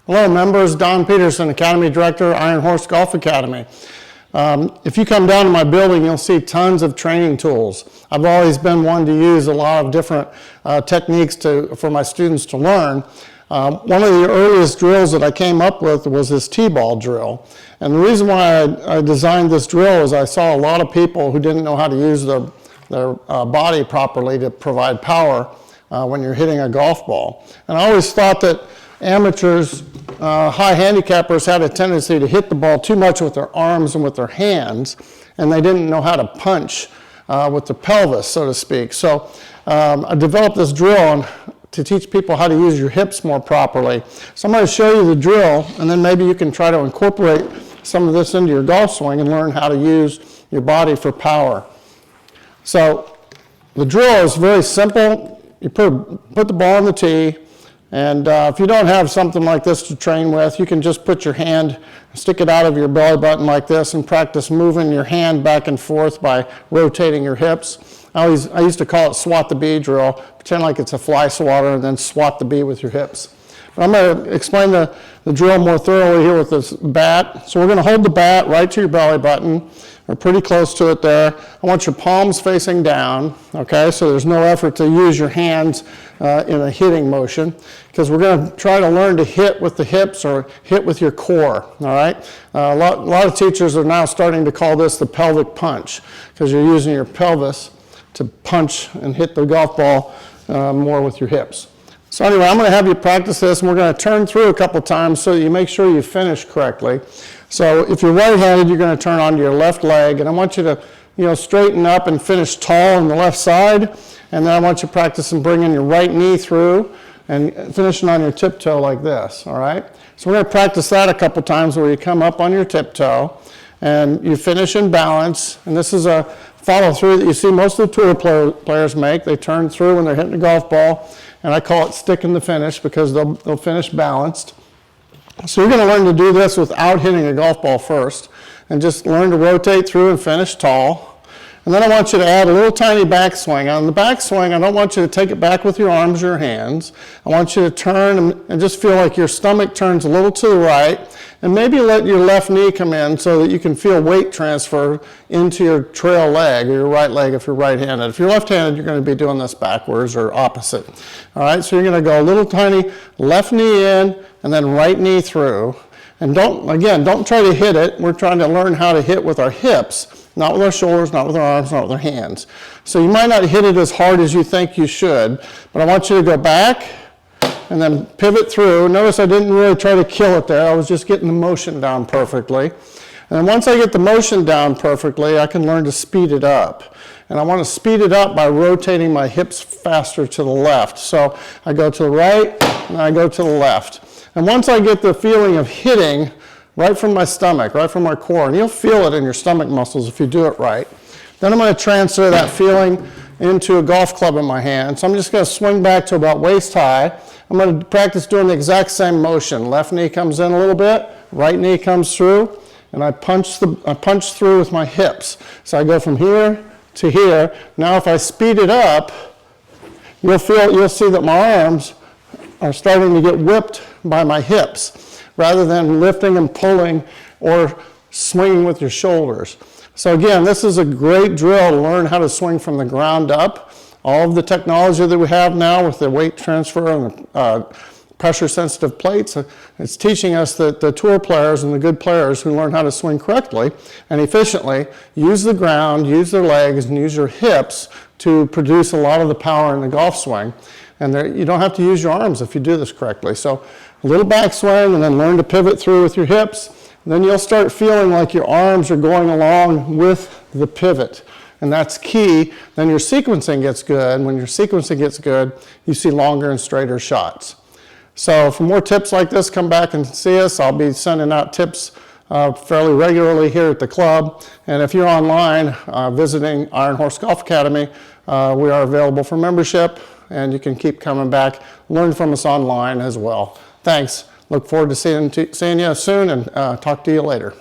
Hello members, Don Peterson, Academy Director, Iron Horse Golf Academy. If you come down to my building, you'll see tons of training tools. I've always been one to use a lot of different techniques for my students to learn. One of the earliest drills that I came up with was this T-ball drill. And the reason why I designed this drill is I saw a lot of people who didn't know how to use their body properly to provide power when you're hitting a golf ball. And I always thought that amateurs, high handicappers, had a tendency to hit the ball too much with their arms and with their hands, and they didn't know how to punch with the pelvis, so to speak. So I developed this drill to teach people how to use your hips more properly. So I'm going to show you the drill, and then maybe you can try to incorporate some of this into your golf swing and learn how to use your body for power. So the drill is very simple. You put the ball on the tee, and if you don't have something like this to train with, you can just put your hand, stick it out of your belly button like this, and practice moving your hand back and forth by rotating your hips. I used to call it swat the bee drill. Pretend like it's a fly swatter and then swat the bee with your hips. But I'm going to explain the drill more thoroughly here with this bat. So we're going to hold the bat right to your belly button, or pretty close to it there. I want your palms facing down, okay, so there's no effort to use your hands in a hitting motion, because we're going to try to learn to hit with the hips or hit with your core, all right? A lot of teachers are now starting to call this the pelvic punch, because you're using your pelvis to punch and hit the golf ball more with your hips. So anyway, I'm going to have you practice this, and we're going to turn through a couple times so that you make sure you finish correctly. So if you're right-handed, you're going to turn onto your left leg, and I want you to straighten up and finish tall on the left side, and then I want you to practice and bringing your right knee through and finishing on your tiptoe like this, all right? So we're going to practice that a couple times where you come up on your tiptoe and you finish in balance, and this is a follow-through that you see most of the tour players make. They turn through when they're hitting a golf ball, and I call it stick in the finish because they'll finish balanced. So you're going to learn to do this without hitting a golf ball first, and just learn to rotate through and finish tall. And then I want you to add a little tiny backswing. On the backswing, I don't want you to take it back with your arms or your hands. I want you to turn and just feel like your stomach turns a little to the right, and maybe let your left knee come in so that you can feel weight transfer into your trail leg or your right leg if you're right-handed. If you're left-handed, you're going to be doing this backwards or opposite. All right, so you're going to go a little tiny left knee in and then right knee through. And don't try to hit it. We're trying to learn how to hit with our hips, not with our shoulders, not with our arms, not with our hands. So you might not hit it as hard as you think you should, but I want you to go back and then pivot through. Notice I didn't really try to kill it there. I was just getting the motion down perfectly. And then once I get the motion down perfectly, I can learn to speed it up. And I want to speed it up by rotating my hips faster to the left. So I go to the right and I go to the left. And once I get the feeling of hitting right from my stomach, right from my core, and you'll feel it in your stomach muscles if you do it right, then I'm going to transfer that feeling into a golf club in my hand. So I'm just going to swing back to about waist high. I'm going to practice doing the exact same motion. Left knee comes in a little bit, right knee comes through, and I punch through with my hips. So I go from here to here. Now if I speed it up, you'll see that my arms are starting to get whipped by my hips rather than lifting and pulling or swinging with your shoulders. So again, this is a great drill to learn how to swing from the ground up. All of the technology that we have now with the weight transfer and the pressure-sensitive plates, it's teaching us that the tour players and the good players who learn how to swing correctly and efficiently use the ground, use their legs, and use your hips to produce a lot of the power in the golf swing. And you don't have to use your arms if you do this correctly. So a little backswing and then learn to pivot through with your hips. And then you'll start feeling like your arms are going along with the pivot. And that's key. Then your sequencing gets good. When your sequencing gets good, you see longer and straighter shots. So for more tips like this, come back and see us. I'll be sending out tips fairly regularly here at the club. And if you're online visiting Iron Horse Golf Academy, we are available for membership, and you can keep coming back, learn from us online as well. Thanks. Look forward to seeing you soon, and talk to you later.